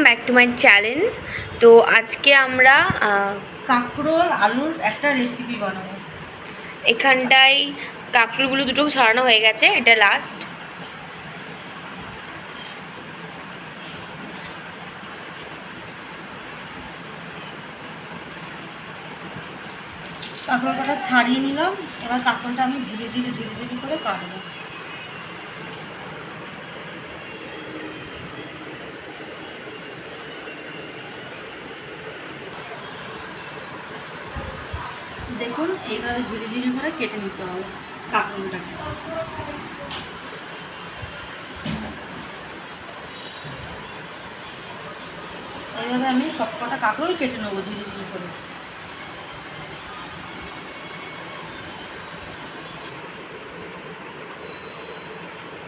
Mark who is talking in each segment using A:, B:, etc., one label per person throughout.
A: Back to my channel. তো আজকে আমরা
B: কাঁকরোল আলুর একটা রেসিপি বানাবো।
A: এখানটায় কাঁকরোলগুলো দুটো ছাড়ানো হয়ে গেছে, এটা লাস্ট।
B: কাঁকরোল কাটা ছাড়িয়ে নিলাম, এবার কাঁকরোলটা আমি ঝিরি ঝিরি করে কাটবো। দেখুন এইভাবে ঝিরি ঝিরি করে কেটে নিতে হবে কাঁকরোলটাকে। এইভাবে আমি সবকটা কাঁকরোল কেটে নেবো ঝিরি ঝিরি করে।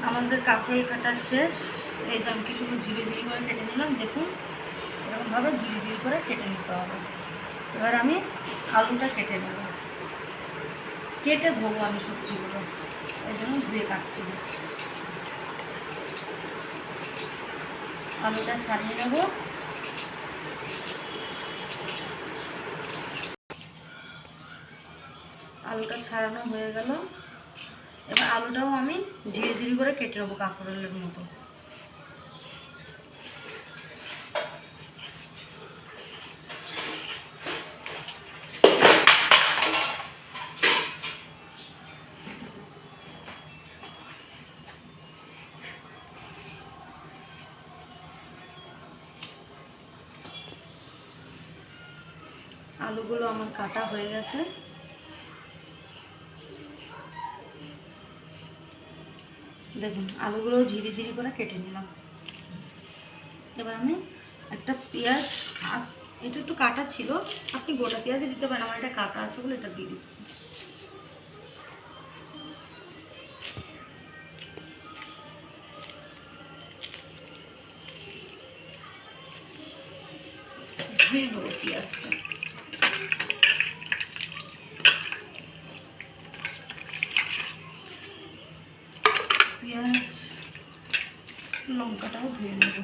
B: আমাদের কাঁকরোল কাটা শেষ। এই যে আমি কিছু ঝিরি ঝিরি করে কেটে নিলাম। দেখুন এরকমভাবে ঝিরি ঝিরি করে কেটে নিতে হবে। এবার আমি আলুটা কেটে নেব, কেটে ধোবো আমি সবজিগুলো, এই জন্য ধুয়ে কাটছি। আলুটা ছাড়িয়ে নেব। আলুটা ছাড়ানো হয়ে গেল, এবার আলুটাও আমি ঝিরি ঝিরি করে কেটে নেবো কাঁকরোলের মতো। আলুগুলো আমার কাটা হয়ে গেছে। দেখুন আলুগুলো ঝিরি ঝিরি করে কেটে নিলাম। এবার আমি একটা পেঁয়াজ, এটা একটু কাটা ছিল, আপনি গোটা পেঁয়াজে দিতে পারেন, আমার এটা কাটা আছে বলে এটা দিয়ে দিচ্ছি। ধুয়ে নেবো পেঁয়াজটা। পেঁয়াজ লঙ্কাটাও ধুয়ে নেব।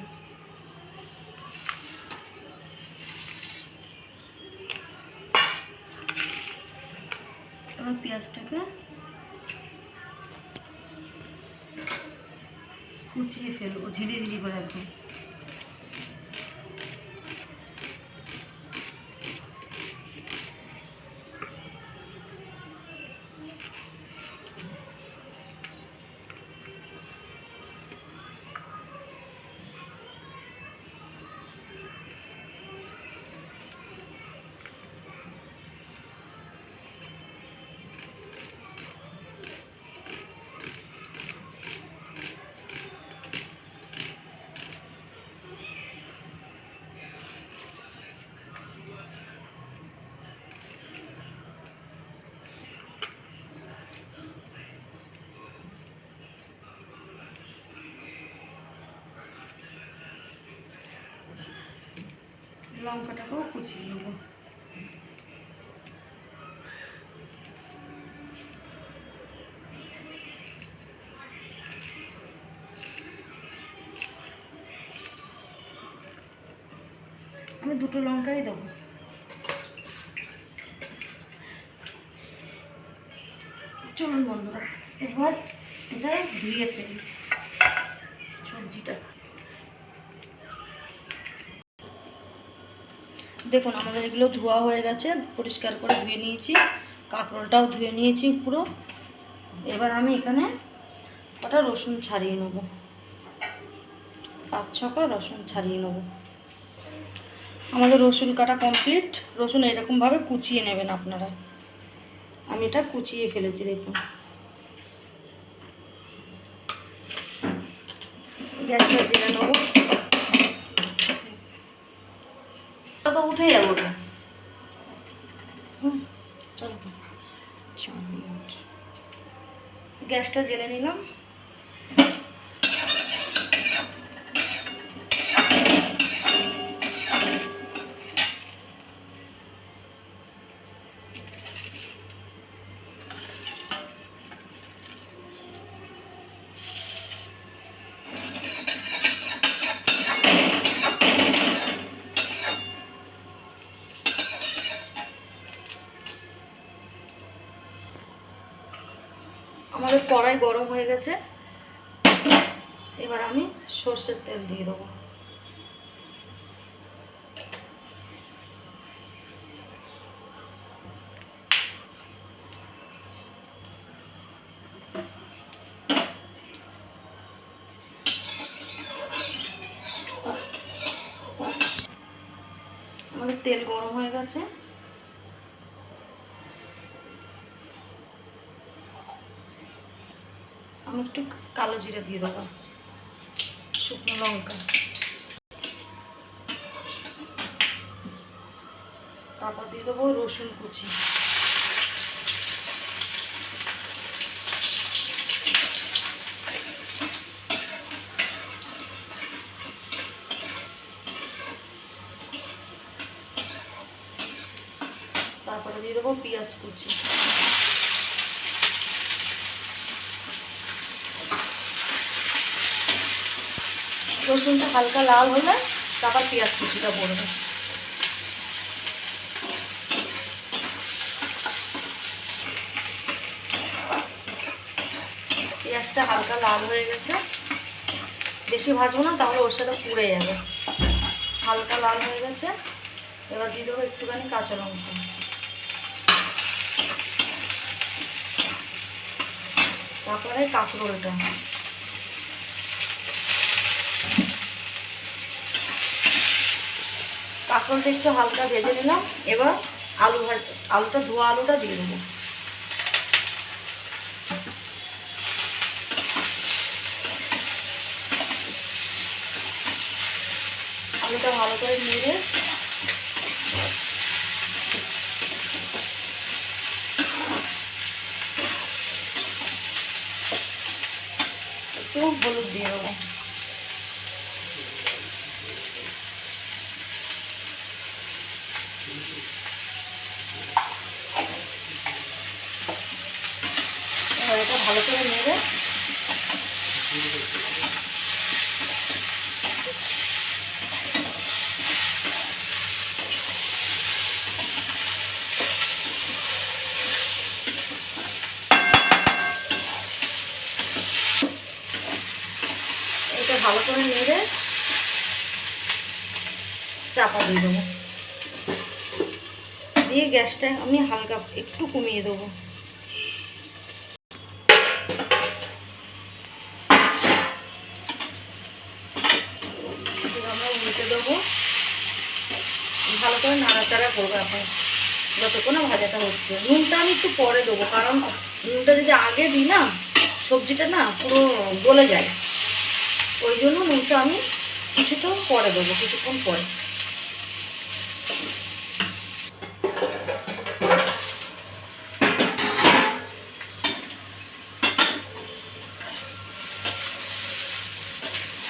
B: এবার পেঁয়াজটাকে কুচিয়ে ফেলবো ঝিরি ঝিরি করে একদম। লঙ্কাটাকেও কুচিয়ে নেব। আমি দুটো লঙ্কাই দেবো। চলুন বন্ধুরা, এবার এটা ধুয়ে ফেলি সবজিটা। দেখুন আমাদের এগুলো ধোয়া হয়ে গেছে, পরিষ্কার করে ধুয়ে নিয়েছি, কাঁকরোলটাও ধুয়ে নিয়েছি পুরো। এবার আমি এখানে কটা রসুন ছাড়িয়ে নেব, 5-6 কোয়া রসুন ছাড়িয়ে নেব। আমাদের রসুন কাটা কমপ্লিট। রসুন এরকমভাবে কুচিয়ে নেবেন আপনারা, আমি এটা কুচিয়ে ফেলেছি। দেখুন গ্যাসটা জেলে নেবো, তো উঠে যাবো। চলো গ্যাসটা জেলে নিলাম। আমাদের কড়াই গরম হয়ে গেছে, এবার আমি সর্ষের তেল দিয়ে দেবো। আমাদের তেল গরম হয়ে গেছে, আমি একটু কালো জিরা দিয়ে দেবো, শুকনো লঙ্কা, তারপর দিয়ে দেবো রসুন কুচি, তারপরে দিয়ে দেবো পেঁয়াজ কুচি, রসুনটা হালকা লাল হলে তারপর পেঁয়াজ কুচিটা পড়বে। পেঁয়াজটা হালকা লাল হয়ে গেছে, বেশি ভাজবো না তাহলে ওর সাথে পুড়ে যাবে। হালকা লাল হয়ে গেছে, এবার দিয়ে দেবো একটুখানি কাঁচা লঙ্কা, তারপরে কাঁচকড়াটা, কাঁকরোলটা একটু হালকা ভেজে নিলাম। এবার আলুটা ধোয়া আলুটা দিয়ে দেবো। আলুটা ভালো করে নেড়ে একটু হলুদ দিয়ে দেবো। এবার এটা ভালো করে নেড়ে এটা ভালো করে নেড়ে চাপা দিয়ে দেবো, দিয়ে গ্যাসটা আমি হালকা একটু কমিয়ে দেবো। আমরা উল্টে দেবো, ভালো করে নাড়াচাড়া করবো এখন যতক্ষণ না ভাজাটা হচ্ছে। নুনটা আমি একটু পরে দেবো, কারণ নুনটা যদি আগে দিই না সবজিটা না পুরো গলে যায়, ওই জন্য নুনটা আমি কিছুটা পরে দেবো, কিছুক্ষণ পরে।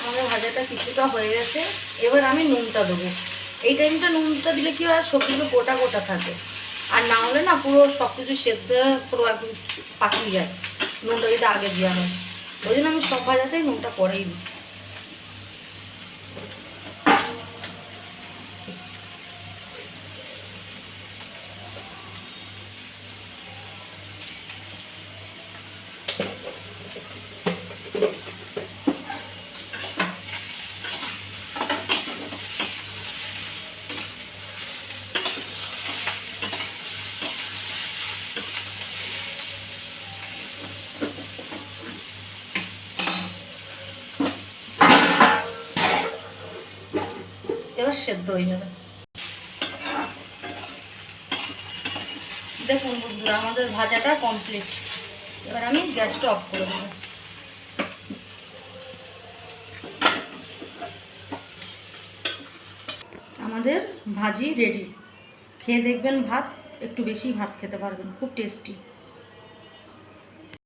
B: আমাদের ভাজাটা কিছুটা হয়ে গেছে, এবার আমি নুনটা দেবো। এই টাইমটা নুনটা দিলে কি হয়, সবজিগুলো গোটা গোটা থাকে, আর না হলে না পুরো সব কিছু সেদ্ধ পুরো একদম পাকিয়ে যায় নুনটা যদি আগে দেওয়া হয়। ওই জন্য আমি সব ভাজাতেই নুনটা পরেই দিই। এবার সেদ্ধ হয়ে যাবে। দেখুন বন্ধুরা, আমাদের ভাজাটা কমপ্লিট। এবার আমি গ্যাসটা অফ করে দেবো। আমাদের ভাজি রেডি। খেয়ে দেখবেন, ভাত একটু বেশি ভাত খেতে পারবেন, খুব টেস্টি।